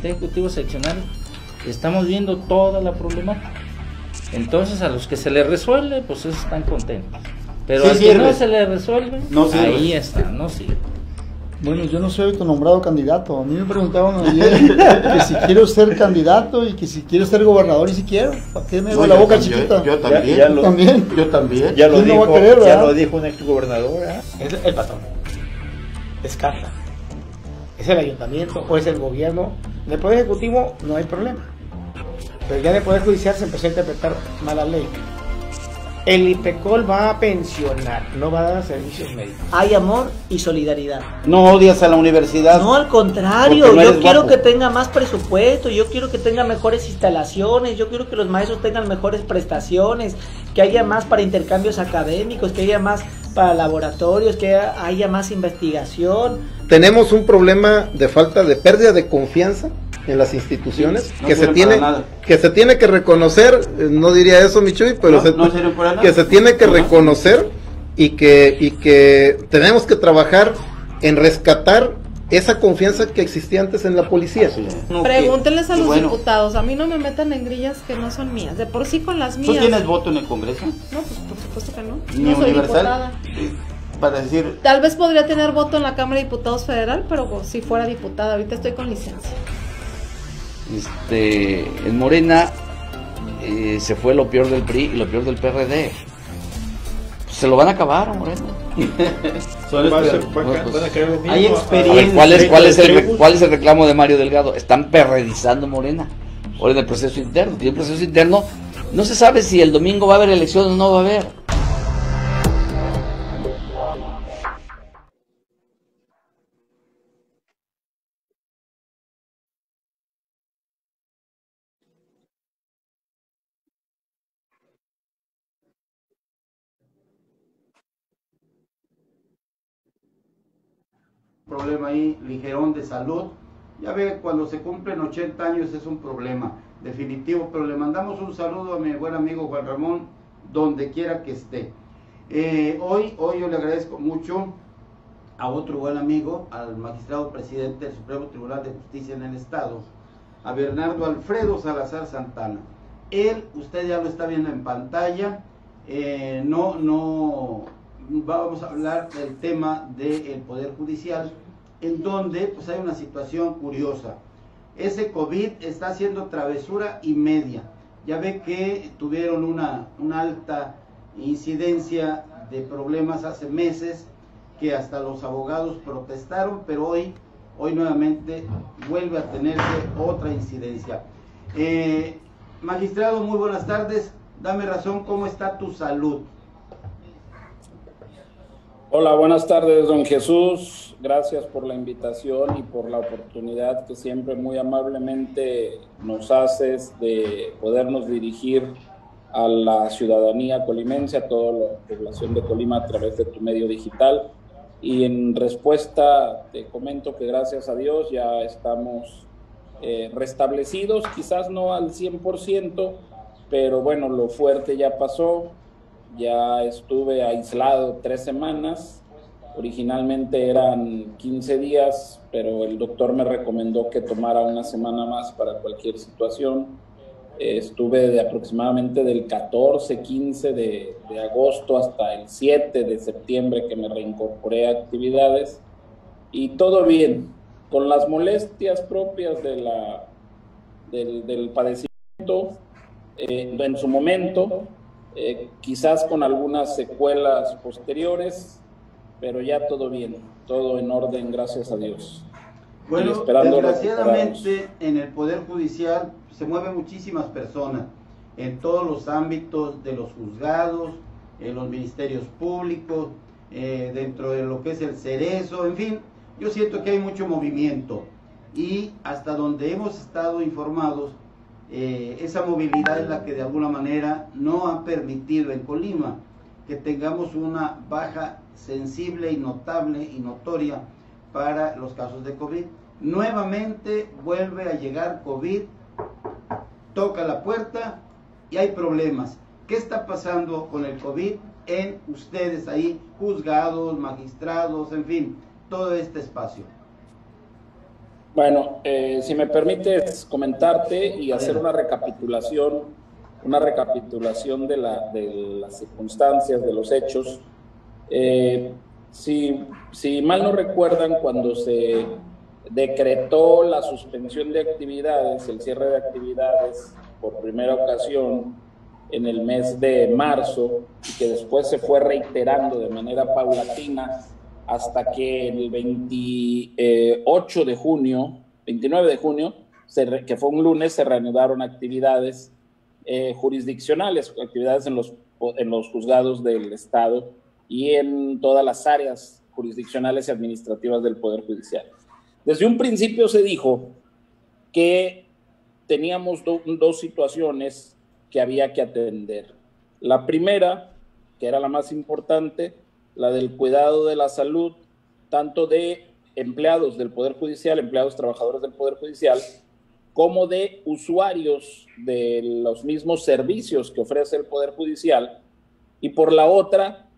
Comité Ejecutivo Seccional estamos viendo toda la problemática. Entonces a los que se les resuelve, pues esos están contentos. Pero Sí al que sirve. no se le resuelve, No sirve. ahí está, no sirve. Bueno, yo no soy autonombrado candidato. A mí me preguntaban ayer que si quiero ser candidato y que si quiero ser gobernador, y si quiero. ¿Para qué me hago No, la yo boca también, chiquita? yo también. Ya lo- También. Yo también. Ya lo ¿Quién no dijo, va a querer, ya verdad? lo dijo un exgobernador, ¿eh? Es el patrón. Descarta. Es el ayuntamiento o es el gobierno. En el Poder Ejecutivo no hay problema. Pero ya en el Poder Judicial se empezó a interpretar mal la ley. El IPECOL va a pensionar, no va a dar servicios médicos. Hay amor y solidaridad. No odias a la universidad. No, al contrario, Porque no yo eres quiero guapo. que tenga más presupuesto, yo quiero que tenga mejores instalaciones, yo quiero que los maestros tengan mejores prestaciones, que haya más para intercambios académicos, que haya más para laboratorios, que haya más investigación. Tenemos un problema de falta de pérdida de confianza en las instituciones, No que se sirven tiene para nada. que se tiene que reconocer, no diría eso Michuy, pero No sirven para nada. que se tiene que Ajá. reconocer y que tenemos que trabajar en rescatar esa confianza que existía antes en la policía. No, Pregúntenles a y los bueno, diputados, a mí no me metan en grillas que no son mías, de por sí con las ¿tú mías. tienes voto en el Congreso? No, pues por supuesto que no. Ni No soy universal. diputada. Para decir, Tal vez podría tener voto en la Cámara de Diputados Federal, pero si fuera diputada, ahorita estoy con licencia. En Morena se fue lo peor del PRI y lo peor del PRD. Pues se lo van a acabar a Morena. Va a ser- Bueno, van a caer lo mismo. hay A ver, experiencia. ¿cuál es el reclamo de Mario Delgado? Están perredizando Morena. Ahora en el proceso interno. Y el proceso interno no se sabe si el domingo va a haber elecciones o no va a haber. problema ahí ligerón de salud. Ya ve, cuando se cumplen 80 años es un problema definitivo, pero le mandamos un saludo a mi buen amigo Juan Ramón, donde quiera que esté. Hoy yo le agradezco mucho a otro buen amigo, al magistrado presidente del Supremo Tribunal de Justicia en el Estado, a Bernardo Alfredo Salazar Santana. Él, usted ya lo está viendo en pantalla, vamos a hablar del tema del Poder Judicial, en donde pues hay una situación curiosa. Ese COVID está haciendo travesura y media. Ya ve que tuvieron una alta incidencia de problemas hace meses, que hasta los abogados protestaron, pero hoy nuevamente vuelve a tenerse otra incidencia. Magistrado, muy buenas tardes. Dame razón, ¿cómo está tu salud? Hola, buenas tardes, don Jesús. Gracias por la invitación y por la oportunidad que siempre muy amablemente nos haces de podernos dirigir a la ciudadanía colimense, a toda la población de Colima a través de tu medio digital. Y en respuesta te comento que gracias a Dios ya estamos restablecidos, quizás no al 100%, pero bueno, lo fuerte ya pasó. Ya estuve aislado 3 semanas, originalmente eran 15 días, pero el doctor me recomendó que tomara una semana más para cualquier situación. Estuve aproximadamente del 14, 15 de agosto hasta el 7 de septiembre que me reincorporé a actividades y todo bien, con las molestias propias del padecimiento en su momento. Quizás con algunas secuelas posteriores, pero ya todo bien, todo en orden, gracias a Dios. Bueno, esperando desgraciadamente en el Poder Judicial se mueven muchísimas personas, en todos los ámbitos de los juzgados, en los ministerios públicos, dentro de lo que es el Cerezo, en fin, yo siento que hay mucho movimiento y hasta donde hemos estado informados, esa movilidad es la que de alguna manera no ha permitido en Colima que tengamos una baja sensible y notable y notoria para los casos de COVID. Nuevamente vuelve a llegar COVID, toca la puerta y hay problemas. ¿Qué está pasando con el COVID en ustedes ahí, juzgados, magistrados, en fin, todo este espacio? Bueno, si me permites comentarte y hacer una recapitulación de las circunstancias, de los hechos. Si mal no recuerdan, cuando se decretó la suspensión de actividades, el cierre de actividades por primera ocasión en el mes de marzo, y que después se fue reiterando de manera paulatina hasta que el 29 de junio, que fue un lunes, se reanudaron actividades jurisdiccionales, actividades en los juzgados del Estado y en todas las áreas jurisdiccionales y administrativas del Poder Judicial. Desde un principio se dijo que teníamos dos situaciones que había que atender. La primera, que era la más importante, la del cuidado de la salud, tanto de empleados del Poder Judicial, empleados trabajadores del Poder Judicial, como de usuarios de los mismos servicios que ofrece el Poder Judicial, y por la otra,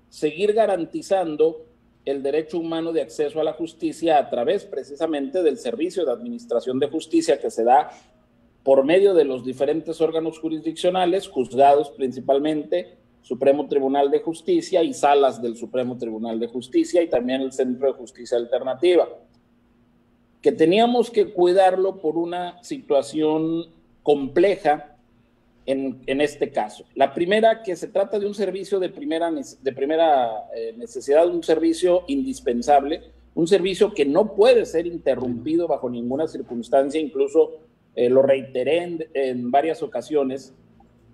seguir garantizando el derecho humano de acceso a la justicia a través precisamente del servicio de administración de justicia que se da por medio de los diferentes órganos jurisdiccionales, juzgados principalmente, Supremo Tribunal de Justicia y salas del Supremo Tribunal de Justicia y también el Centro de Justicia Alternativa, que teníamos que cuidarlo por una situación compleja en este caso. La primera, que se trata de un servicio de primera necesidad, un servicio indispensable, un servicio que no puede ser interrumpido bajo ninguna circunstancia, incluso lo reiteré en varias ocasiones,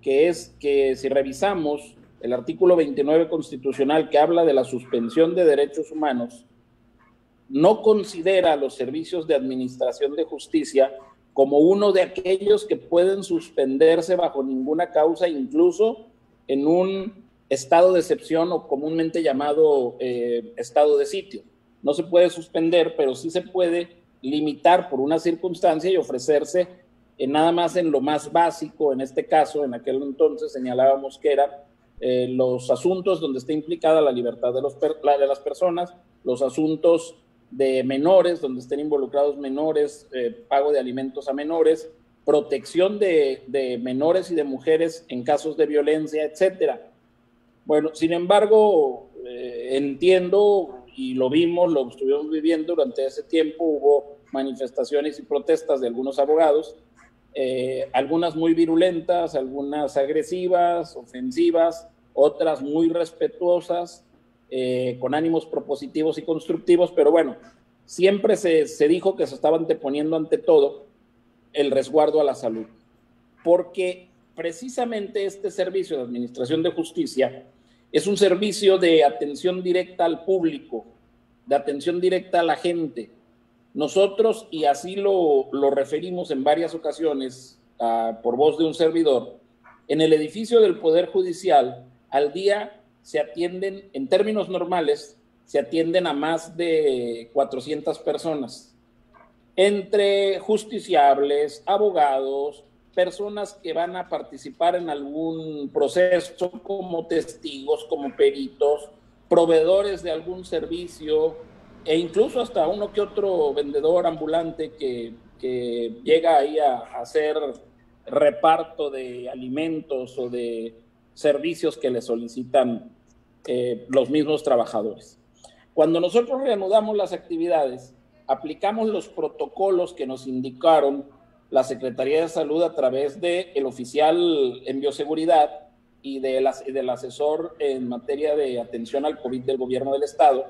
que es que si revisamos el artículo 29 constitucional que habla de la suspensión de derechos humanos, no considera los servicios de administración de justicia como uno de aquellos que pueden suspenderse bajo ninguna causa, incluso en un estado de excepción o comúnmente llamado estado de sitio. No se puede suspender, pero sí se puede limitar por una circunstancia y ofrecerse nada más en lo más básico. En este caso, en aquel entonces señalábamos que eran los asuntos donde está implicada la libertad de las personas, los asuntos de menores, donde estén involucrados menores, pago de alimentos a menores, protección de menores y de mujeres en casos de violencia, etcétera. Bueno, sin embargo, entiendo, y lo vimos, lo estuvimos viviendo durante ese tiempo, hubo manifestaciones y protestas de algunos abogados, algunas muy virulentas, algunas agresivas, ofensivas, otras muy respetuosas, con ánimos propositivos y constructivos, pero bueno, siempre se dijo que se estaba anteponiendo ante todo el resguardo a la salud, porque precisamente este servicio de administración de justicia es un servicio de atención directa al público, de atención directa a la gente. Nosotros, y así lo referimos en varias ocasiones por voz de un servidor, en el edificio del Poder Judicial al día se atienden, en términos normales, se atienden a más de 400 personas, entre justiciables, abogados, personas que van a participar en algún proceso como testigos, como peritos, proveedores de algún servicio, e incluso hasta uno que otro vendedor ambulante que llega ahí a hacer reparto de alimentos o de servicios que le solicitan los mismos trabajadores. Cuando nosotros reanudamos las actividades, aplicamos los protocolos que nos indicaron la Secretaría de Salud a través del oficial en bioseguridad y del asesor en materia de atención al COVID del gobierno del Estado.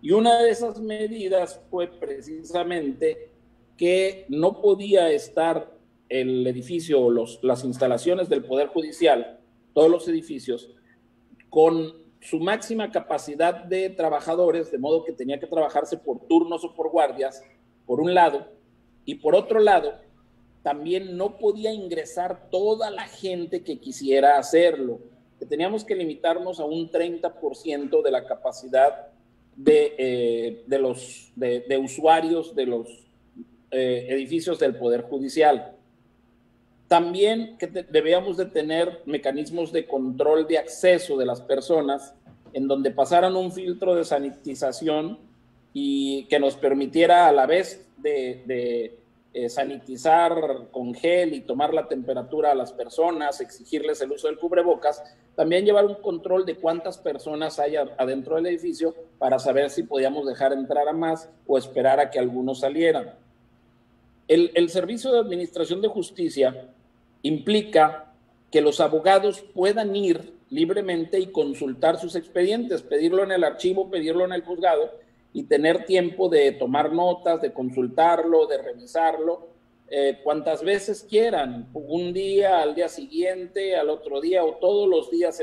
Y una de esas medidas fue precisamente que no podía estar el edificio o las instalaciones del Poder Judicial, todos los edificios, con su máxima capacidad de trabajadores, de modo que tenía que trabajarse por turnos o por guardias, por un lado, y por otro lado, también no podía ingresar toda la gente que quisiera hacerlo, que teníamos que limitarnos a un 30% de la capacidad de usuarios de los edificios del Poder Judicial. También que debíamos de tener mecanismos de control de acceso de las personas en donde pasaran un filtro de sanitización y que nos permitiera a la vez de sanitizar con gel y tomar la temperatura a las personas, exigirles el uso del cubrebocas, también llevar un control de cuántas personas hay adentro del edificio para saber si podíamos dejar entrar a más o esperar a que algunos salieran. El Servicio de Administración de Justicia implica que los abogados puedan ir libremente y consultar sus expedientes, pedirlo en el archivo, pedirlo en el juzgado y tener tiempo de tomar notas, de consultarlo, de revisarlo, cuantas veces quieran, un día, al día siguiente, al otro día o todos los días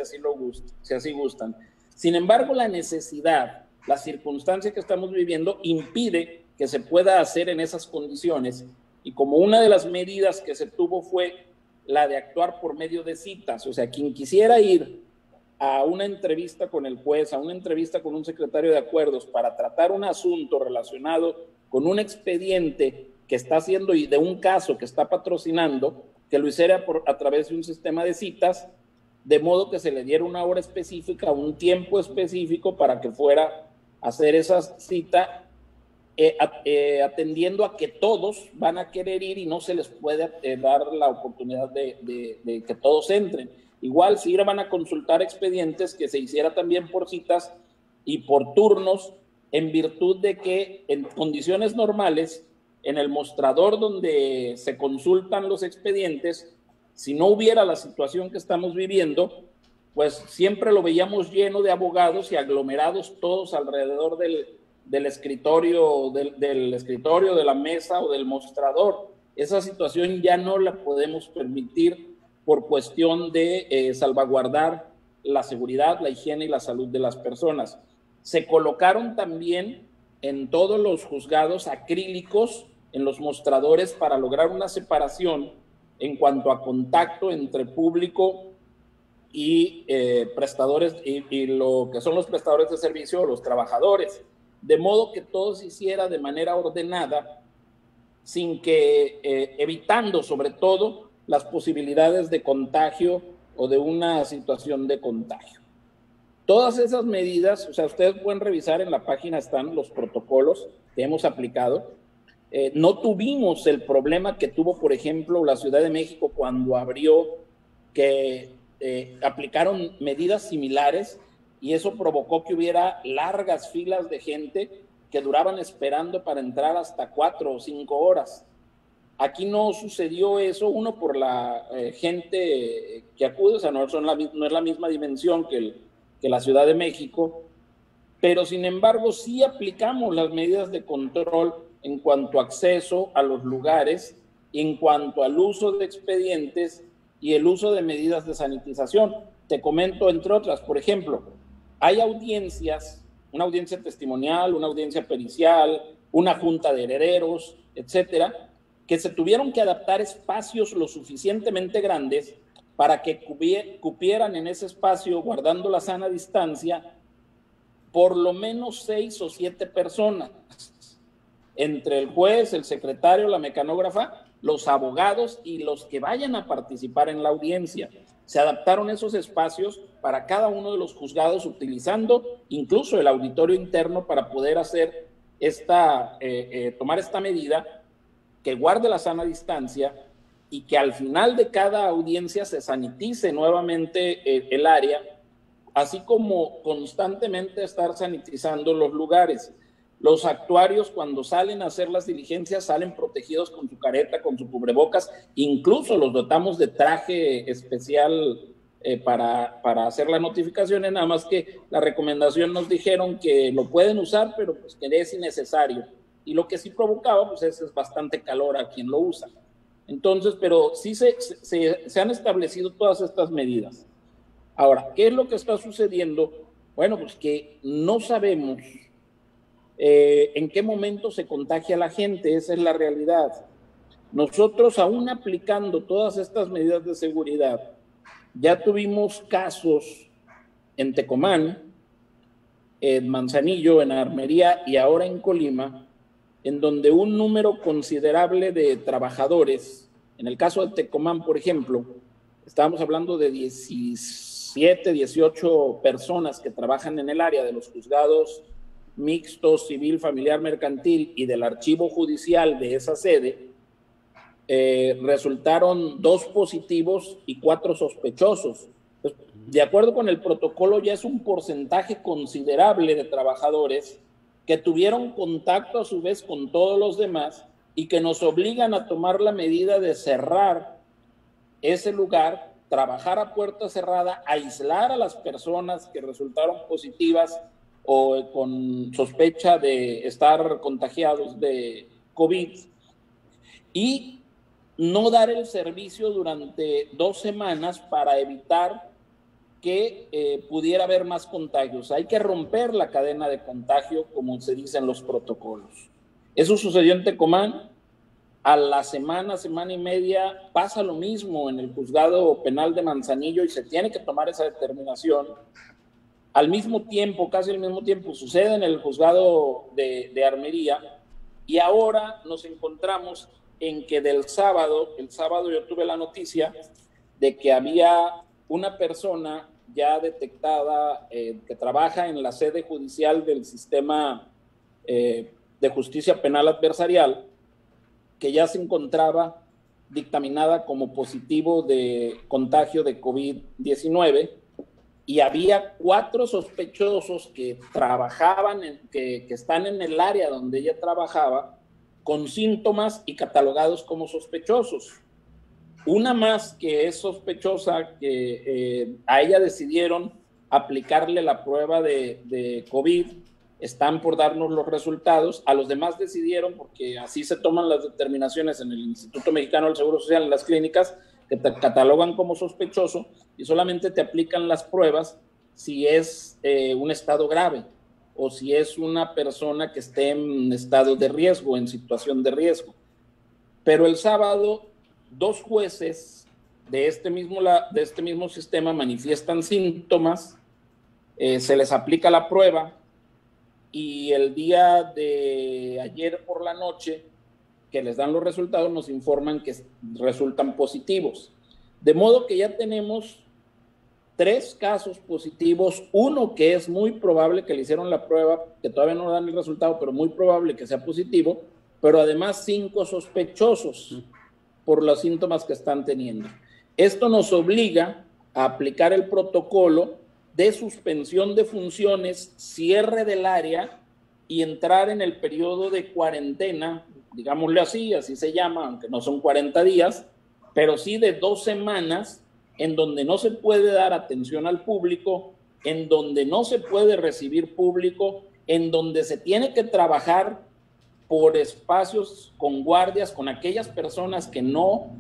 si así gustan. Sin embargo, la necesidad, la circunstancia que estamos viviendo impide que se pueda hacer en esas condiciones, y como una de las medidas que se tuvo fue la de actuar por medio de citas, o sea, quien quisiera ir a una entrevista con el juez, a una entrevista con un secretario de acuerdos para tratar un asunto relacionado con un expediente que está haciendo y de un caso que está patrocinando, que lo hiciera a través de un sistema de citas, de modo que se le diera una hora específica, un tiempo específico para que fuera a hacer esa cita, atendiendo a que todos van a querer ir y no se les puede dar la oportunidad de que todos entren. Igual si van a consultar expedientes, que se hiciera también por citas y por turnos, en virtud de que en condiciones normales, en el mostrador donde se consultan los expedientes, si no hubiera la situación que estamos viviendo, pues siempre lo veíamos lleno de abogados y aglomerados todos alrededor del escritorio, del escritorio, de la mesa o del mostrador. Esa situación ya no la podemos permitir por cuestión de salvaguardar la seguridad, la higiene y la salud de las personas. Se colocaron también en todos los juzgados acrílicos en los mostradores para lograr una separación en cuanto a contacto entre público y prestadores y lo que son los prestadores de servicio o los trabajadores, de modo que todo se hiciera de manera ordenada, sin que evitando sobre todo las posibilidades de contagio o de una situación de contagio. Todas esas medidas, o sea, ustedes pueden revisar en la página, están los protocolos que hemos aplicado. No tuvimos el problema que tuvo, por ejemplo, la Ciudad de México cuando abrió, que aplicaron medidas similares y eso provocó que hubiera largas filas de gente que duraban esperando para entrar hasta 4 o 5 horas. Aquí no sucedió eso, uno por la gente que acude, o sea, no es la misma dimensión que la Ciudad de México, pero sin embargo sí aplicamos las medidas de control en cuanto a acceso a los lugares, en cuanto al uso de expedientes y el uso de medidas de sanitización. Te comento, entre otras, por ejemplo, hay audiencias, una audiencia testimonial, una audiencia pericial, una junta de herederos, etcétera, que se tuvieron que adaptar espacios lo suficientemente grandes para que cupieran en ese espacio, guardando la sana distancia, por lo menos 6 o 7 personas, entre el juez, el secretario, la mecanógrafa, los abogados y los que vayan a participar en la audiencia. Se adaptaron esos espacios para cada uno de los juzgados, utilizando incluso el auditorio interno para poder hacer tomar esta medida que guarde la sana distancia y que al final de cada audiencia se sanitice nuevamente el área, así como constantemente estar sanitizando los lugares. Los actuarios, cuando salen a hacer las diligencias, salen protegidos con su careta, con su cubrebocas, incluso los dotamos de traje especial para hacer las notificaciones, nada más que la recomendación nos dijeron que lo pueden usar, pero pues que es innecesario. Y lo que sí provocaba, pues es bastante calor a quien lo usa. Entonces, pero sí se han establecido todas estas medidas. Ahora, ¿qué es lo que está sucediendo? Bueno, pues que no sabemos en qué momento se contagia la gente, esa es la realidad. Nosotros, aún aplicando todas estas medidas de seguridad, ya tuvimos casos en Tecomán, en Manzanillo, en Armería y ahora en Colima, en donde un número considerable de trabajadores, en el caso de Tecomán, por ejemplo, estábamos hablando de 17, 18 personas que trabajan en el área de los juzgados mixto, civil, familiar, mercantil y del archivo judicial de esa sede, resultaron 2 positivos y 4 sospechosos. Pues, de acuerdo con el protocolo, ya es un porcentaje considerable de trabajadores que tuvieron contacto a su vez con todos los demás y que nos obligan a tomar la medida de cerrar ese lugar, trabajar a puerta cerrada, aislar a las personas que resultaron positivas o con sospecha de estar contagiados de COVID y no dar el servicio durante 2 semanas para evitar que pudiera haber más contagios. Hay que romper la cadena de contagio, como se dice en los protocolos. Eso sucedió en Tecomán. A la semana y media pasa lo mismo en el juzgado penal de Manzanillo y se tiene que tomar esa determinación. Al mismo tiempo, casi al mismo tiempo, sucede en el juzgado de Armería, y ahora nos encontramos en que el sábado yo tuve la noticia de que había una persona ya detectada que trabaja en la sede judicial del sistema de justicia penal adversarial, que ya se encontraba dictaminada como positivo de contagio de COVID-19, y había 4 sospechosos que trabajaban, que están en el área donde ella trabajaba, con síntomas y catalogados como sospechosos. Una más que es sospechosa, que a ella decidieron aplicarle la prueba de COVID, están por darnos los resultados. A los demás decidieron, porque así se toman las determinaciones en el Instituto Mexicano del Seguro Social, en las clínicas, que te catalogan como sospechoso y solamente te aplican las pruebas si es un estado grave o si es una persona que esté en estado de riesgo, en situación de riesgo. Pero el sábado, 2 jueces de este mismo sistema manifiestan síntomas, se les aplica la prueba, y el día de ayer por la noche, que les dan los resultados, nos informan que resultan positivos. De modo que ya tenemos 3 casos positivos, uno que es muy probable que le hicieron la prueba, que todavía no dan el resultado, pero muy probable que sea positivo, pero además 5 sospechosos por los síntomas que están teniendo. Esto nos obliga a aplicar el protocolo de suspensión de funciones, cierre del área y entrar en el periodo de cuarentena, digámosle así se llama, aunque no son 40 días, pero sí de 2 semanas, en donde no se puede dar atención al público, en donde no se puede recibir público, en donde se tiene que trabajar por espacios con guardias, con aquellas personas que no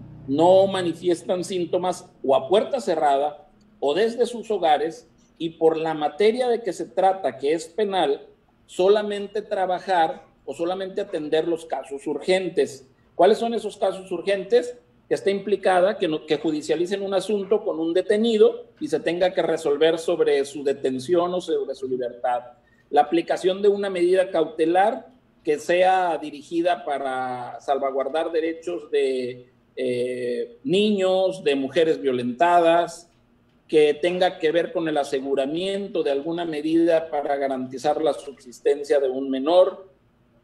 manifiestan síntomas, o a puerta cerrada o desde sus hogares, y por la materia de que se trata, que es penal, solamente trabajar o solamente atender los casos urgentes. ¿Cuáles son esos casos urgentes? Que esté implicada, que judicialicen un asunto con un detenido y se tenga que resolver sobre su detención o sobre su libertad. La aplicación de una medida cautelar que sea dirigida para salvaguardar derechos de niños, de mujeres violentadas, que tenga que ver con el aseguramiento de alguna medida para garantizar la subsistencia de un menor,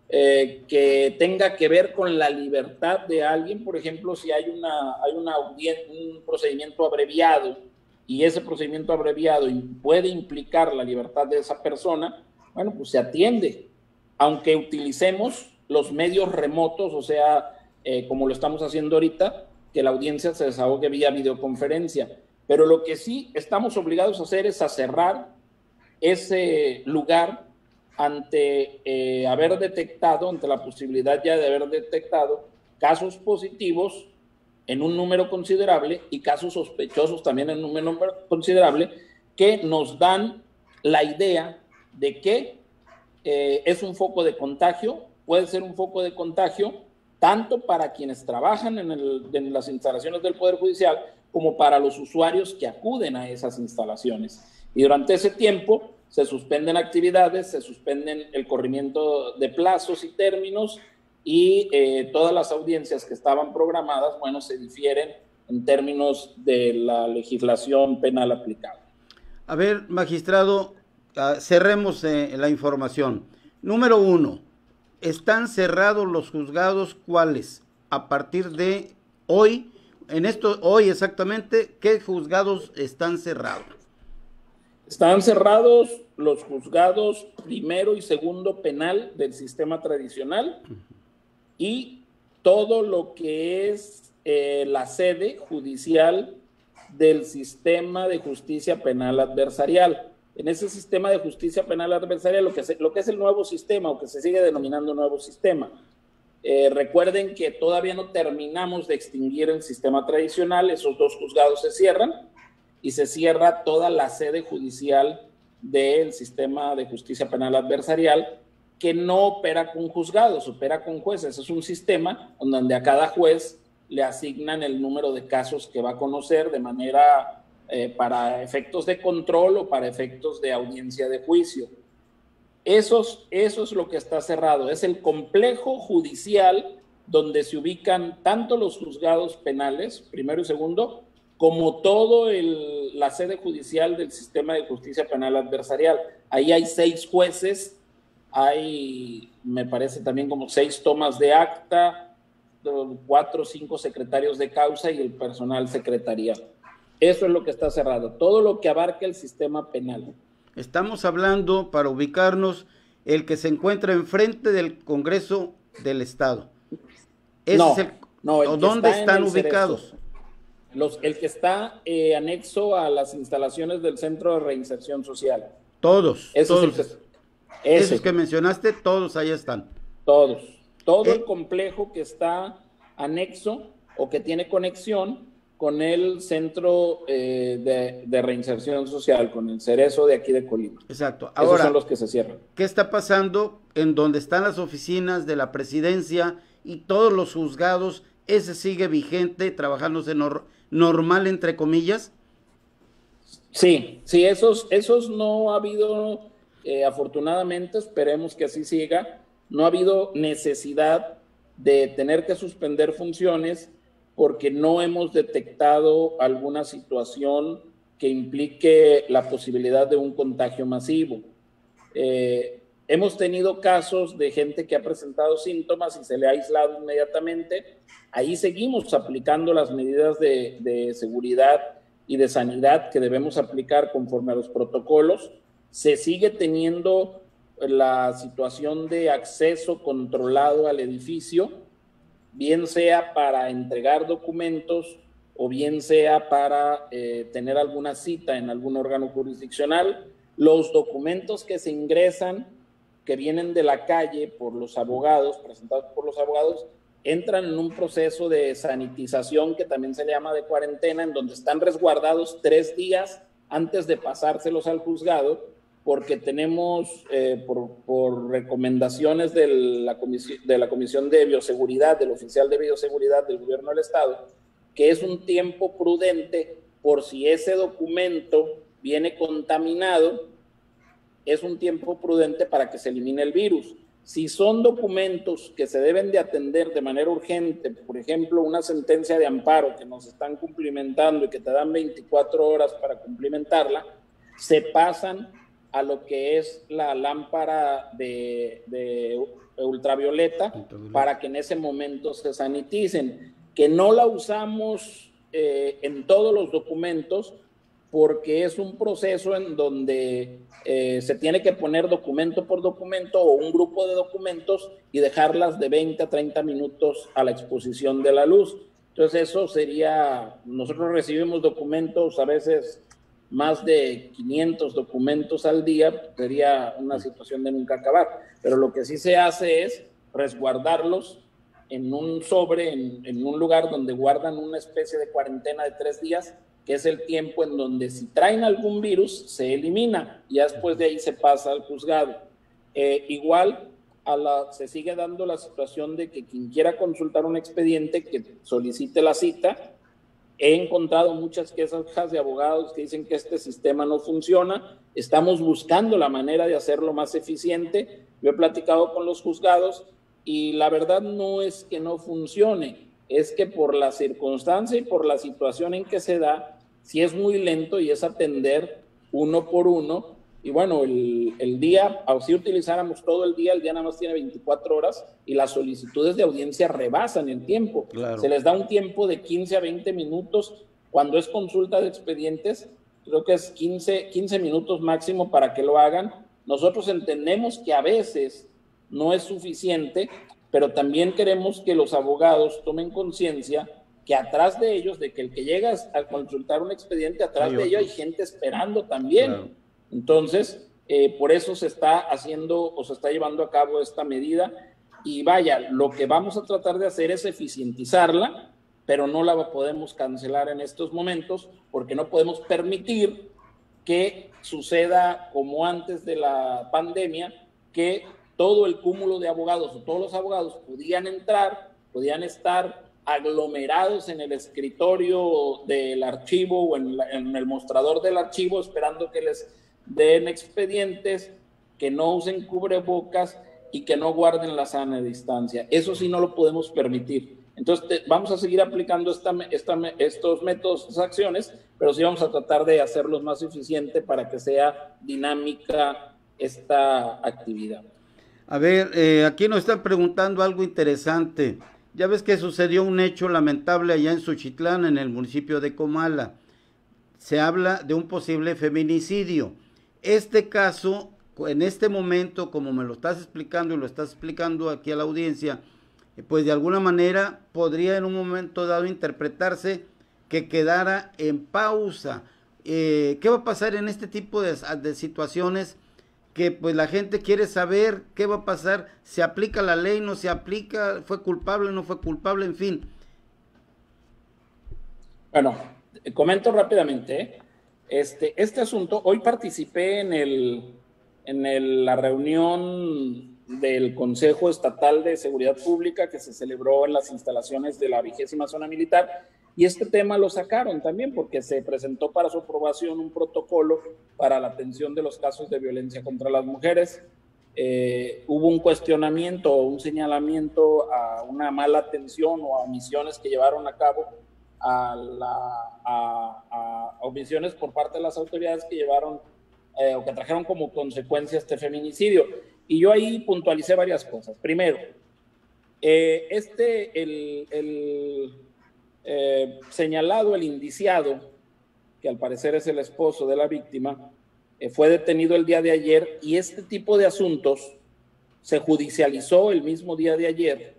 que tenga que ver con la libertad de alguien. Por ejemplo, si hay un procedimiento abreviado y ese procedimiento abreviado puede implicar la libertad de esa persona, bueno, pues se atiende, aunque utilicemos los medios remotos, o sea, como lo estamos haciendo ahorita, que la audiencia se desahogue vía videoconferencia. Pero lo que sí estamos obligados a hacer es a cerrar ese lugar ante la posibilidad ya de haber detectado casos positivos en un número considerable y casos sospechosos también en un número considerable, que nos dan la idea de que es un foco de contagio, puede ser un foco de contagio tanto para quienes trabajan en las instalaciones del Poder Judicial como para los usuarios que acuden a esas instalaciones. Y durante ese tiempo se suspenden actividades, se suspenden el corrimiento de plazos y términos, y todas las audiencias que estaban programadas, bueno, se difieren en términos de la legislación penal aplicable. A ver, magistrado, cerremos la información. Número 1, ¿están cerrados los juzgados cuáles? A partir de hoy, hoy exactamente, ¿qué juzgados están cerrados? Están cerrados los juzgados primero y segundo penal del sistema tradicional y todo lo que es la sede judicial del sistema de justicia penal adversarial. En ese sistema de justicia penal adversarial, lo que es el nuevo sistema, o que se sigue denominando nuevo sistema. Recuerden que todavía no terminamos de extinguir el sistema tradicional, esos dos juzgados se cierran y se cierra toda la sede judicial del sistema de justicia penal adversarial, que no opera con juzgados, opera con jueces. Es un sistema donde a cada juez le asignan el número de casos que va a conocer de manera para efectos de control o para efectos de audiencia de juicio. Eso es lo que está cerrado, es el complejo judicial donde se ubican tanto los juzgados penales, primero y segundo, como todo la sede judicial del sistema de justicia penal adversarial. Ahí hay 6 jueces, hay, me parece también como 6 tomas de acta, 4 o 5 secretarios de causa y el personal secretarial. Eso es lo que está cerrado, todo lo que abarca el sistema penal. Estamos hablando, para ubicarnos, el que se encuentra enfrente del Congreso del Estado. ¿Dónde están ubicados? El que está anexo a las instalaciones del Centro de Reinserción Social. Todos. Esos que mencionaste, todos ahí están. Todos. Todo el complejo que está anexo o que tiene conexión con el Centro de Reinserción Social, con el Cerezo de aquí de Colima. Exacto. Ahora, esos son los que se cierran. ¿Qué está pasando en donde están las oficinas de la presidencia y todos los juzgados? ¿Ese sigue vigente, trabajándose normal, entre comillas? Sí, esos no ha habido, afortunadamente, esperemos que así siga, no ha habido necesidad de tener que suspender funciones porque no hemos detectado alguna situación que implique la posibilidad de un contagio masivo. Hemos tenido casos de gente que ha presentado síntomas y se le ha aislado inmediatamente. Ahí seguimos aplicando las medidas de seguridad y de sanidad que debemos aplicar conforme a los protocolos. Se sigue teniendo la situación de acceso controlado al edificio, bien sea para entregar documentos o bien sea para tener alguna cita en algún órgano jurisdiccional. Los documentos que se ingresan, que vienen de la calle por los abogados, presentados por los abogados, entran en un proceso de sanitización que también se le llama de cuarentena, en donde están resguardados 3 días antes de pasárselos al juzgado, porque tenemos, por recomendaciones de la Comisión de Bioseguridad, del oficial de bioseguridad del Gobierno del Estado, que es un tiempo prudente por si ese documento viene contaminado, es un tiempo prudente para que se elimine el virus. Si son documentos que se deben de atender de manera urgente, por ejemplo, una sentencia de amparo que nos están cumplimentando y que te dan 24 horas para cumplimentarla, se pasan a lo que es la lámpara de ultravioleta para que en ese momento se saniticen, que no la usamos en todos los documentos porque es un proceso en donde se tiene que poner documento por documento o un grupo de documentos y dejarlas de 20 a 30 minutos a la exposición de la luz. Entonces eso sería, nosotros recibimos documentos a veces más de 500 documentos al día, sería una situación de nunca acabar, pero lo que sí se hace es resguardarlos en un sobre, en un lugar donde guardan una especie de cuarentena de 3 días, que es el tiempo en donde si traen algún virus se elimina y después de ahí se pasa al juzgado. Igual se sigue dando la situación de que quien quiera consultar un expediente que solicite la cita. He encontrado muchas quejas de abogados que dicen que este sistema no funciona. Estamos buscando la manera de hacerlo más eficiente. Yo he platicado con los juzgados y la verdad no es que no funcione, es que por la circunstancia y por la situación en que se da, sí es muy lento y es atender uno por uno y bueno, el día, si utilizáramos todo el día nada más tiene 24 horas y las solicitudes de audiencia rebasan el tiempo. Claro. Se les da un tiempo de 15 a 20 minutos. Cuando es consulta de expedientes, creo que es 15 minutos máximo para que lo hagan. Nosotros entendemos que a veces no es suficiente, pero también queremos que los abogados tomen conciencia que atrás de ellos, de que el que llega a consultar un expediente, atrás de ellos hay gente esperando también. Claro. Entonces, por eso se está haciendo o se está llevando a cabo esta medida. Y vaya, lo que vamos a tratar de hacer es eficientizarla, pero no la podemos cancelar en estos momentos porque no podemos permitir que suceda como antes de la pandemia, que todo el cúmulo de abogados o todos los abogados podían entrar, podían estar aglomerados en el escritorio del archivo o en el mostrador del archivo esperando que les den expedientes, que no usen cubrebocas y que no guarden la sana distancia. Eso sí no lo podemos permitir. Entonces vamos a seguir aplicando estos métodos, estas acciones, pero sí vamos a tratar de hacerlos más eficiente para que sea dinámica esta actividad. A ver, aquí nos están preguntando algo interesante. Ya ves que sucedió un hecho lamentable allá en Suchitlán, en el municipio de Comala. Se habla de un posible feminicidio. Este caso, en este momento, como me lo estás explicando y lo estás explicando aquí a la audiencia, pues de alguna manera podría en un momento dado interpretarse que quedara en pausa. ¿Qué va a pasar en este tipo de situaciones? Que pues la gente quiere saber qué va a pasar, se aplica la ley, no se aplica, fue culpable, no fue culpable, en fin. Bueno, comento rápidamente, este asunto, hoy participé en la reunión del Consejo Estatal de Seguridad Pública que se celebró en las instalaciones de la 20ª Zona Militar, y este tema lo sacaron también porque se presentó para su aprobación un protocolo para la atención de los casos de violencia contra las mujeres. Hubo un cuestionamiento o un señalamiento a una mala atención o a omisiones que llevaron a cabo, a omisiones por parte de las autoridades que llevaron o que trajeron como consecuencia este feminicidio. Y yo ahí puntualicé varias cosas. Primero, señalado, el indiciado, que al parecer es el esposo de la víctima, fue detenido el día de ayer, y este tipo de asuntos se judicializó el mismo día de ayer,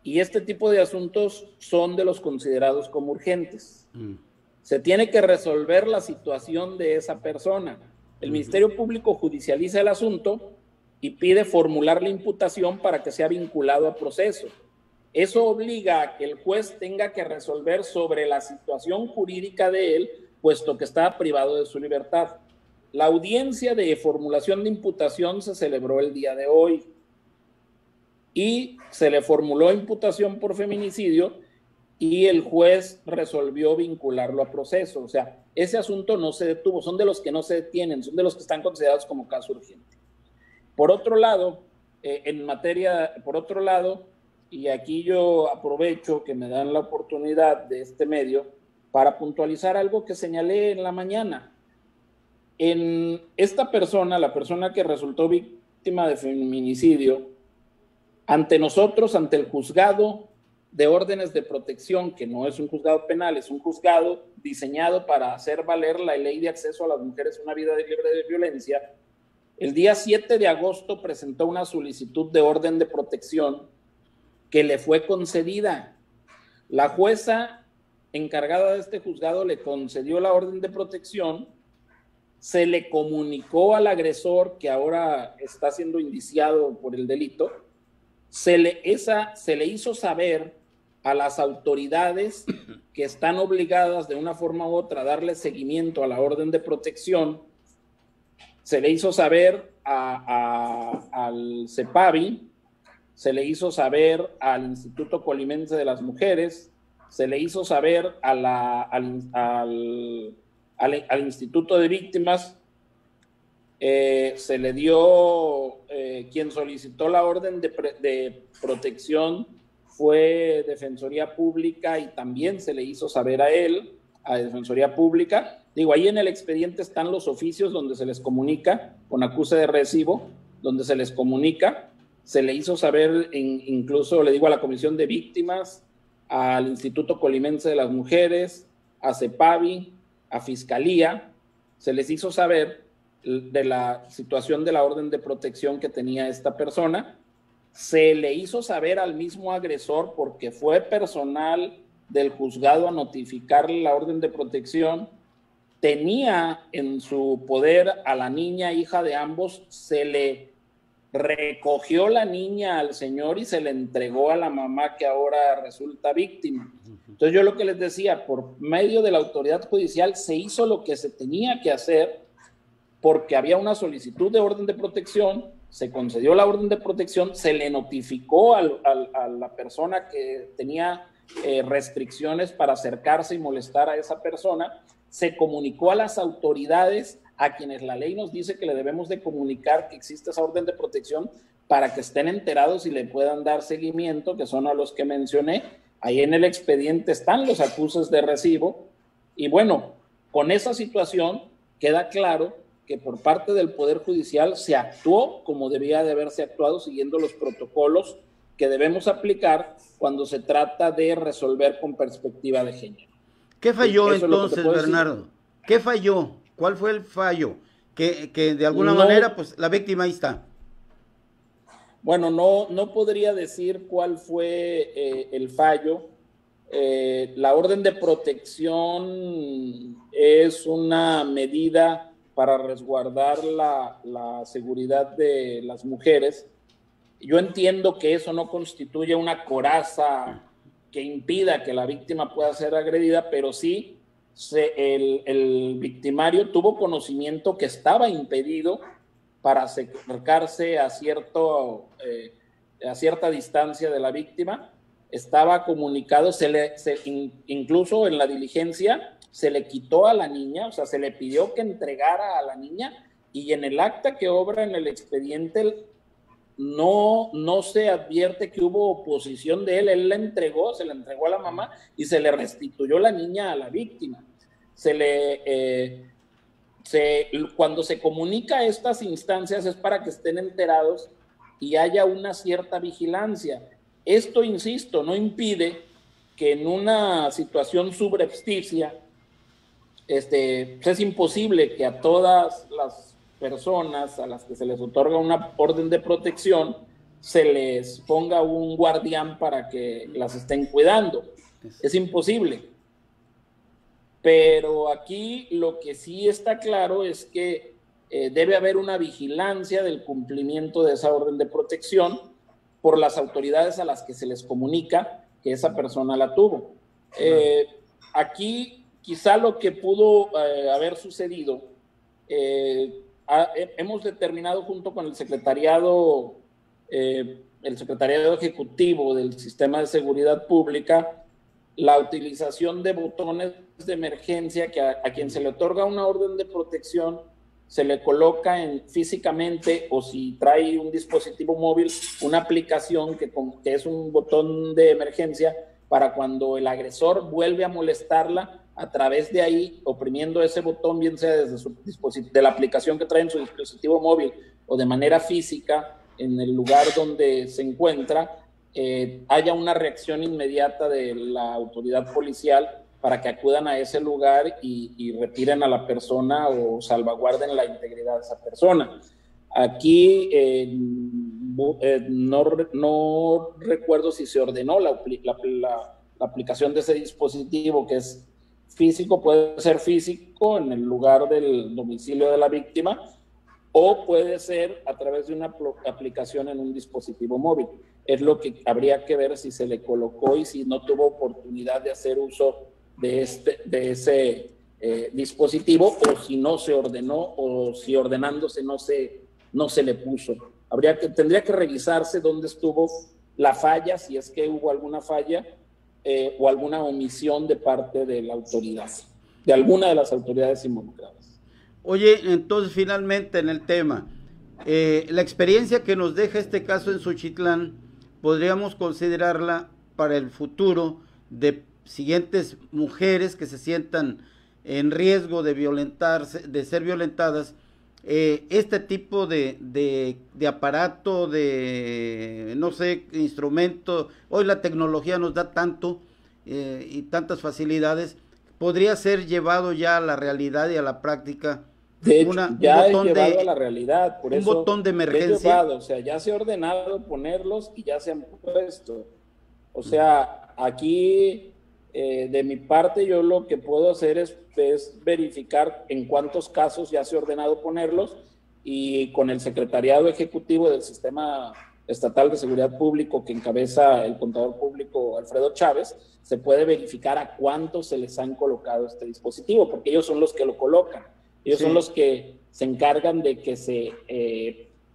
y este tipo de asuntos son de los considerados como urgentes. Se tiene que resolver la situación de esa persona. El Ministerio Público judicializa el asunto y pide formular la imputación para que sea vinculado a proceso. Eso obliga a que el juez tenga que resolver sobre la situación jurídica de él, puesto que está privado de su libertad. La audiencia de formulación de imputación se celebró el día de hoy y se le formuló imputación por feminicidio y el juez resolvió vincularlo a proceso. O sea, ese asunto no se detuvo, son de los que no se detienen, son de los que están considerados como caso urgente. Por otro lado, y aquí yo aprovecho que me dan la oportunidad de este medio para puntualizar algo que señalé en la mañana. En esta persona, la persona que resultó víctima de feminicidio, ante nosotros, ante el juzgado de órdenes de protección, que no es un juzgado penal, es un juzgado diseñado para hacer valer la ley de acceso a las mujeres a una vida libre de violencia, el día 7 de agosto presentó una solicitud de orden de protección que le fue concedida. La jueza encargada de este juzgado le concedió la orden de protección, se le comunicó al agresor, que ahora está siendo indiciado por el delito, se le hizo saber a las autoridades que están obligadas de una forma u otra a darle seguimiento a la orden de protección, se le hizo saber al CEPAVI, se le hizo saber al Instituto Colimense de las Mujeres, se le hizo saber al Instituto de Víctimas, se le dio, quien solicitó la orden de protección fue Defensoría Pública y también se le hizo saber a él, a Defensoría Pública. Digo, ahí en el expediente están los oficios donde se les comunica, con acuse de recibo, donde se les comunica, se le hizo saber, incluso le digo a la Comisión de Víctimas, al Instituto Colimense de las Mujeres, a CEPAVI, a Fiscalía, se les hizo saber de la situación de la orden de protección que tenía esta persona. Se le hizo saber al mismo agresor, porque fue personal del juzgado a notificarle la orden de protección. Tenía en su poder a la niña, hija de ambos, se le recogió la niña al señor y se le entregó a la mamá, que ahora resulta víctima. Entonces yo lo que les decía, por medio de la autoridad judicial se hizo lo que se tenía que hacer, porque había una solicitud de orden de protección, se concedió la orden de protección, se le notificó a la persona que tenía restricciones para acercarse y molestar a esa persona, se comunicó a las autoridades a quienes la ley nos dice que le debemos de comunicar que existe esa orden de protección para que estén enterados y le puedan dar seguimiento, que son a los que mencioné. Ahí en el expediente están los acuses de recibo, y bueno, con esa situación queda claro que por parte del Poder Judicial se actuó como debía de haberse actuado, siguiendo los protocolos que debemos aplicar cuando se trata de resolver con perspectiva de género. ¿Qué falló Eso entonces, Bernardo? ¿Qué falló? ¿Cuál fue el fallo? Que de alguna manera, pues la víctima ahí está. Bueno, no podría decir cuál fue el fallo. La orden de protección es una medida para resguardar la seguridad de las mujeres. Yo entiendo que eso no constituye una coraza que impida que la víctima pueda ser agredida, pero sí el victimario tuvo conocimiento que estaba impedido para acercarse a cierta distancia de la víctima. Estaba comunicado, incluso en la diligencia se le quitó a la niña, o sea, se le pidió que entregara a la niña, y en el acta que obra en el expediente no se advierte que hubo oposición de él. Él se la entregó a la mamá y se le restituyó la niña a la víctima. Cuando se comunica a estas instancias es para que estén enterados y haya una cierta vigilancia. Esto, insisto, no impide que en una situación subrepticia es imposible que a todas las personas a las que se les otorga una orden de protección se les ponga un guardián para que las estén cuidando. Es imposible. Pero aquí lo que sí está claro es que debe haber una vigilancia del cumplimiento de esa orden de protección por las autoridades a las que se les comunica que esa persona la tuvo. Aquí quizá lo que pudo haber sucedido, hemos determinado junto con el secretariado ejecutivo del Sistema de Seguridad Pública la utilización de botones de emergencia que a quien se le otorga una orden de protección se le coloca físicamente, o si trae un dispositivo móvil, una aplicación que es un botón de emergencia para cuando el agresor vuelve a molestarla, a través de ahí, oprimiendo ese botón, bien sea desde de la aplicación que trae en su dispositivo móvil o de manera física en el lugar donde se encuentra, haya una reacción inmediata de la autoridad policial para que acudan a ese lugar y retiren a la persona o salvaguarden la integridad de esa persona. Aquí no recuerdo si se ordenó la aplicación de ese dispositivo, que es físico, puede ser físico en el lugar del domicilio de la víctima, o puede ser a través de una aplicación en un dispositivo móvil. Es lo que habría que ver si se le colocó y si no tuvo oportunidad de hacer uso de ese dispositivo, o si no se ordenó, o si ordenándose no se le puso. Tendría que revisarse dónde estuvo la falla, si es que hubo alguna falla o alguna omisión de parte de la autoridad, de alguna de las autoridades involucradas. Oye, entonces finalmente en el tema, la experiencia que nos deja este caso en Xochitlán, podríamos considerarla para el futuro de siguientes mujeres que se sientan en riesgo de violentarse, de ser violentadas, este tipo de aparato, de, no sé, instrumento, hoy la tecnología nos da tanto y tantas facilidades, podría ser llevado ya a la realidad y a la práctica. De hecho, ya es llevado a la realidad, por un eso botón de es emergencia. llevado, o sea, ya se ha ordenado ponerlos y ya se han puesto. O sea, aquí de mi parte yo lo que puedo hacer es verificar en cuántos casos ya se ha ordenado ponerlos, y con el secretariado ejecutivo del Sistema Estatal de Seguridad Pública que encabeza el contador público Alfredo Chávez, se puede verificar a cuántos se les han colocado este dispositivo, porque ellos son los que lo colocan. Ellos son los que se encargan de que se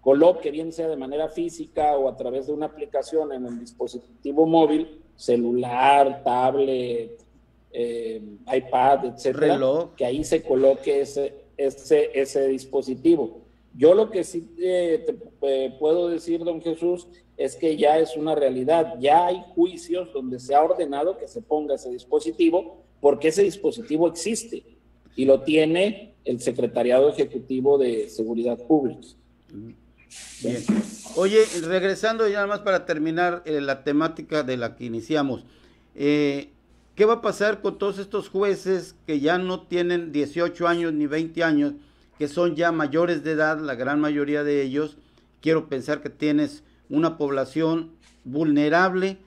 coloque, bien sea de manera física o a través de una aplicación en el dispositivo móvil, celular, tablet, iPad, etcétera, que ahí se coloque ese dispositivo. Yo lo que sí te puedo decir, don Jesús, es que ya es una realidad. Ya hay juicios donde se ha ordenado que se ponga ese dispositivo, porque ese dispositivo existe y lo tiene el Secretariado Ejecutivo de Seguridad Pública. Bien. Oye, regresando ya nada más para terminar la temática de la que iniciamos, ¿qué va a pasar con todos estos jueces que ya no tienen 18 años ni 20 años, que son ya mayores de edad, la gran mayoría de ellos? Quiero pensar que tienes una población vulnerable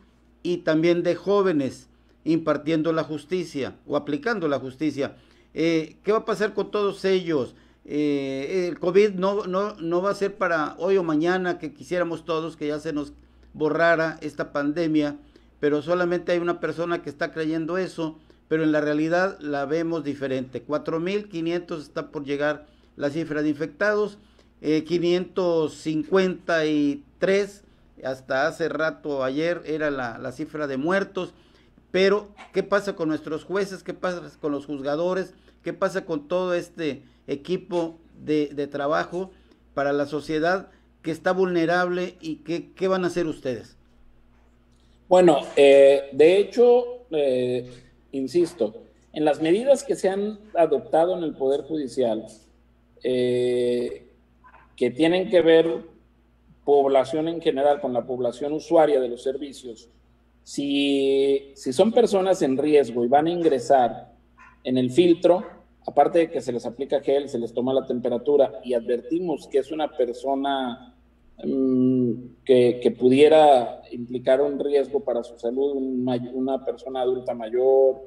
y también de jóvenes impartiendo la justicia o aplicando la justicia. ¿Qué va a pasar con todos ellos? El COVID no va a ser para hoy o mañana, que quisiéramos todos que ya se nos borrara esta pandemia, pero solamente hay una persona que está creyendo eso, pero en la realidad la vemos diferente. 4.500 está por llegar la cifra de infectados, 553 hasta hace rato, ayer, era la cifra de muertos. Pero, ¿qué pasa con nuestros jueces? ¿Qué pasa con los juzgadores? ¿Qué pasa con todo este equipo de trabajo para la sociedad que está vulnerable? ¿Y qué van a hacer ustedes? Bueno, de hecho, insisto, en las medidas que se han adoptado en el Poder Judicial, que tienen que ver población en general con la población usuaria de los servicios, si son personas en riesgo y van a ingresar en el filtro, aparte de que se les aplica gel, se les toma la temperatura y advertimos que es una persona que pudiera implicar un riesgo para su salud, una persona adulta mayor,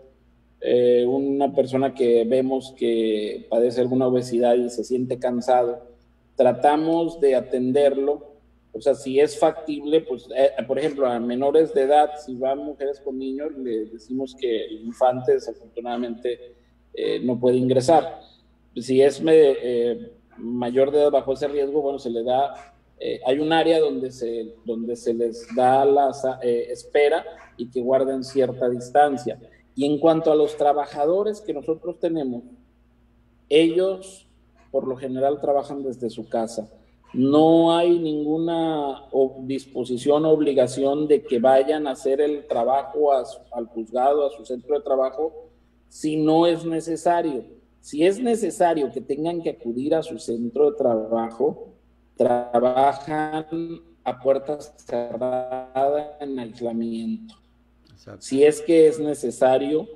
una persona que vemos que padece alguna obesidad y se siente cansado, tratamos de atenderlo. O sea, si es factible, pues, por ejemplo, a menores de edad, si van mujeres con niños, le decimos que el infante desafortunadamente no puede ingresar. Si es mayor de edad bajo ese riesgo, bueno, se le da, hay un área donde se les da la espera y que guarden cierta distancia. Y en cuanto a los trabajadores que nosotros tenemos, ellos por lo general trabajan desde su casa. No hay ninguna disposición o obligación de que vayan a hacer el trabajo al juzgado, a su centro de trabajo, si no es necesario. Si es necesario que tengan que acudir a su centro de trabajo, trabajan a puertas cerradas en aislamiento. Exacto. Si es que es necesario,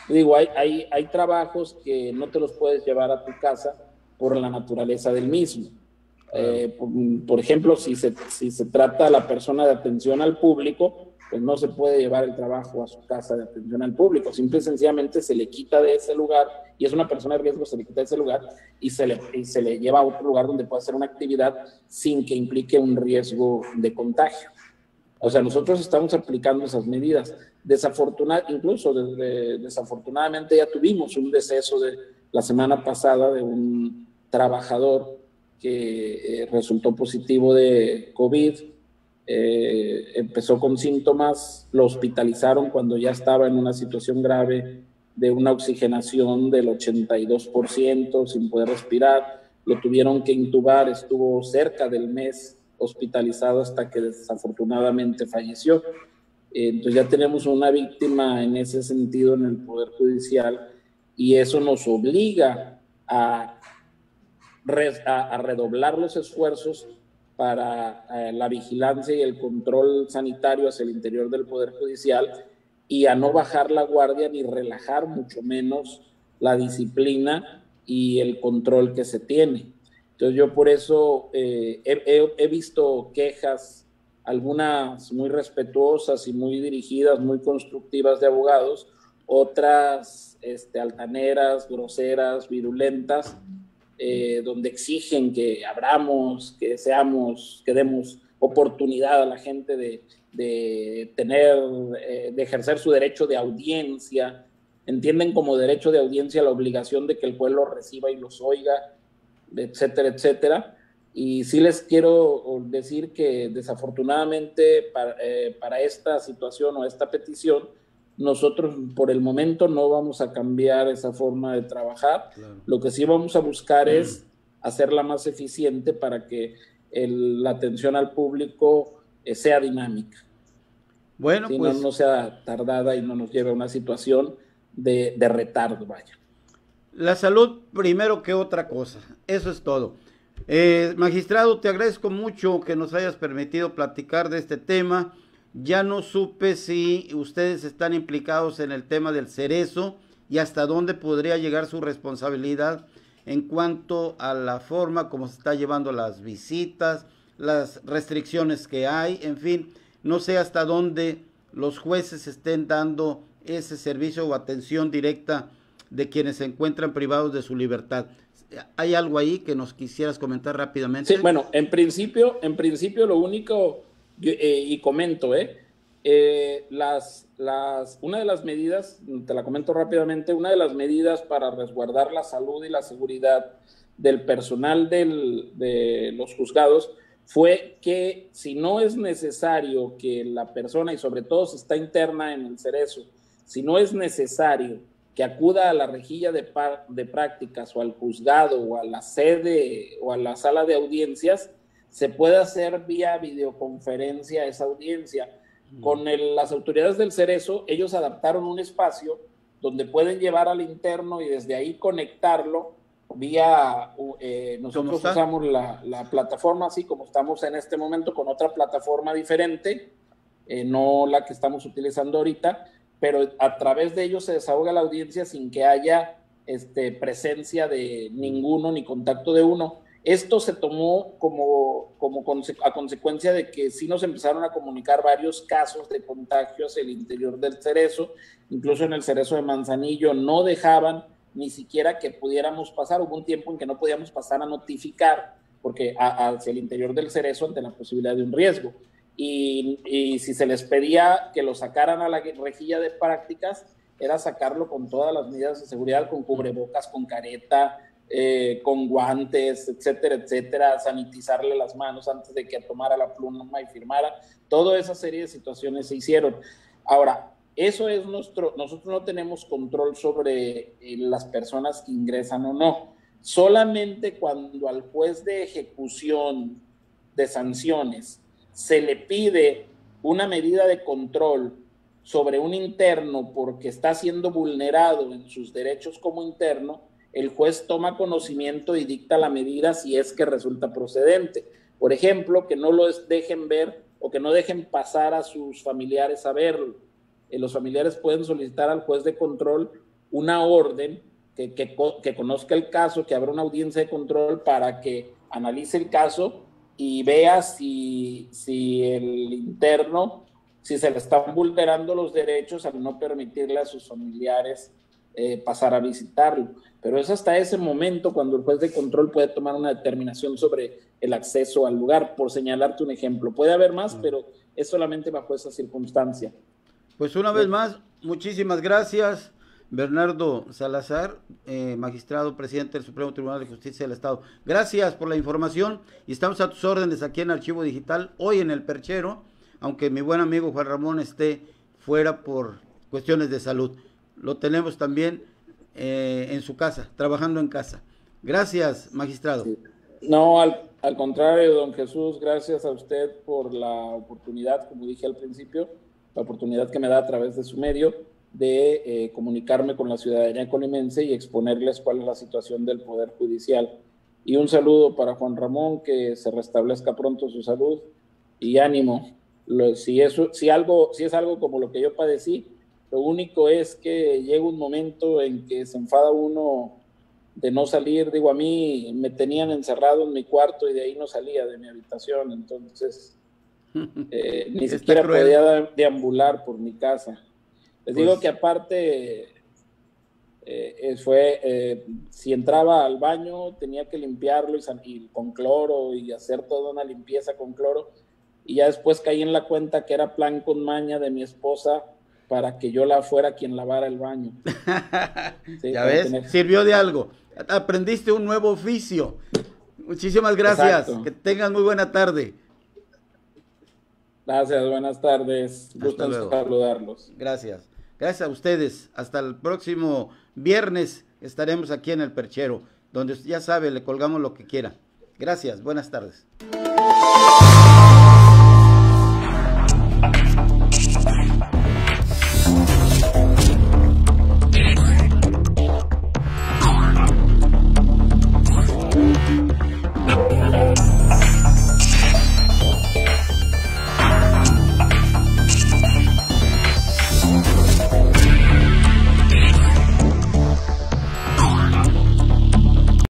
digo, hay trabajos que no te los puedes llevar a tu casa por la naturaleza del mismo. Por ejemplo, si se trata a la persona de atención al público, pues no se puede llevar el trabajo a su casa de atención al público. Simple y sencillamente se le quita de ese lugar, y es una persona de riesgo, se le quita de ese lugar y se le lleva a otro lugar donde pueda hacer una actividad sin que implique un riesgo de contagio. O sea, nosotros estamos aplicando esas medidas. Desafortunadamente ya tuvimos un deceso la semana pasada de un trabajador que resultó positivo de COVID, empezó con síntomas, lo hospitalizaron cuando ya estaba en una situación grave de una oxigenación del 82%, sin poder respirar, lo tuvieron que intubar, estuvo cerca del mes hospitalizado hasta que desafortunadamente falleció. Entonces ya tenemos una víctima en ese sentido en el Poder Judicial, y eso nos obliga a redoblar los esfuerzos para la vigilancia y el control sanitario hacia el interior del Poder Judicial, y a no bajar la guardia ni relajar mucho menos la disciplina y el control que se tiene. Entonces yo por eso he visto quejas, algunas muy respetuosas y muy dirigidas, muy constructivas de abogados, otras altaneras, groseras, virulentas, donde exigen que abramos, que demos oportunidad a la gente de ejercer su derecho de audiencia. Entienden como derecho de audiencia la obligación de que el pueblo reciba y los oiga, etcétera, etcétera. Y sí les quiero decir que desafortunadamente para esta situación o esta petición, nosotros por el momento no vamos a cambiar esa forma de trabajar. Claro. Lo que sí vamos a buscar es hacerla más eficiente para que la atención al público sea dinámica. Bueno, si pues no sea tardada y no nos lleve a una situación de retardo, vaya. La salud primero que otra cosa, eso es todo. Magistrado, te agradezco mucho que nos hayas permitido platicar de este tema. Ya no supe si ustedes están implicados en el tema del Cerezo y hasta dónde podría llegar su responsabilidad en cuanto a la forma como se está llevando las visitas, las restricciones que hay, en fin, no sé hasta dónde los jueces estén dando ese servicio o atención directa de quienes se encuentran privados de su libertad. ¿Hay algo ahí que nos quisieras comentar rápidamente? Sí, bueno, en principio lo único, y comento, una de las medidas, te la comento rápidamente, una de las medidas para resguardar la salud y la seguridad del personal de los juzgados fue que si no es necesario que la persona, y sobre todo si está interna en el Cerezo, si no es necesario que acuda a la rejilla de prácticas o al juzgado o a la sede o a la sala de audiencias, se puede hacer vía videoconferencia esa audiencia. Con las autoridades del Cerezo, ellos adaptaron un espacio donde pueden llevar al interno y desde ahí conectarlo vía, nosotros usamos la plataforma así como estamos en este momento, con otra plataforma diferente, no la que estamos utilizando ahorita, pero a través de ellos se desahoga la audiencia sin que haya presencia de ninguno ni contacto de uno. Esto se tomó a consecuencia de que sí nos empezaron a comunicar varios casos de contagios en el interior del Cerezo, incluso en el Cerezo de Manzanillo no dejaban ni siquiera que pudiéramos pasar. Hubo un tiempo en que no podíamos pasar a notificar porque hacia el interior del Cerezo ante la posibilidad de un riesgo. Y si se les pedía que lo sacaran a la rejilla de prácticas, era sacarlo con todas las medidas de seguridad, con cubrebocas, con careta, con guantes, etcétera, etcétera, sanitizarle las manos antes de que tomara la pluma y firmara. Toda esa serie de situaciones se hicieron. Ahora, eso es nosotros no tenemos control sobre las personas que ingresan o no. Solamente cuando al juez de ejecución de sanciones se le pide una medida de control sobre un interno porque está siendo vulnerado en sus derechos como interno, el juez toma conocimiento y dicta la medida si es que resulta procedente. Por ejemplo, que no los dejen ver o que no dejen pasar a sus familiares a verlo. Los familiares pueden solicitar al juez de control una orden que conozca el caso, que abra una audiencia de control para que analice el caso y vea si el interno, si se le están vulnerando los derechos al no permitirle a sus familiares pasar a visitarlo. Pero es hasta ese momento cuando el juez de control puede tomar una determinación sobre el acceso al lugar, por señalarte un ejemplo. Puede haber más, pero es solamente bajo esa circunstancia. Pues una vez más, muchísimas gracias, Bernardo Salazar, magistrado presidente del Supremo Tribunal de Justicia del Estado. Gracias por la información y estamos a tus órdenes aquí en Archivo Digital, hoy en El Perchero, aunque mi buen amigo Juan Ramón esté fuera por cuestiones de salud. Lo tenemos también en su casa, trabajando en casa. Gracias, magistrado. Sí. No, al contrario, don Jesús, gracias a usted por la oportunidad, como dije al principio, la oportunidad que me da a través de su medio de comunicarme con la ciudadanía colimense y exponerles cuál es la situación del Poder Judicial. Y un saludo para Juan Ramón, que se restablezca pronto su salud, y ánimo. Si es algo como lo que yo padecí, lo único es que llega un momento en que se enfada uno de no salir. Digo, a mí me tenían encerrado en mi cuarto y de ahí no salía de mi habitación, entonces ni siquiera podía deambular por mi casa. Les digo que aparte si entraba al baño tenía que limpiarlo y con cloro y hacer toda una limpieza con cloro, y ya después caí en la cuenta que era plan con maña de mi esposa para que yo fuera quien lavara el baño. Sí, ya ves, sirvió de algo. Aprendiste un nuevo oficio. Muchísimas gracias. Exacto. Que tengan muy buena tarde. Gracias, buenas tardes. Gusto en saludarlos. Gracias. Gracias a ustedes. Hasta el próximo viernes estaremos aquí en El Perchero, donde ya sabe, le colgamos lo que quiera. Gracias, buenas tardes.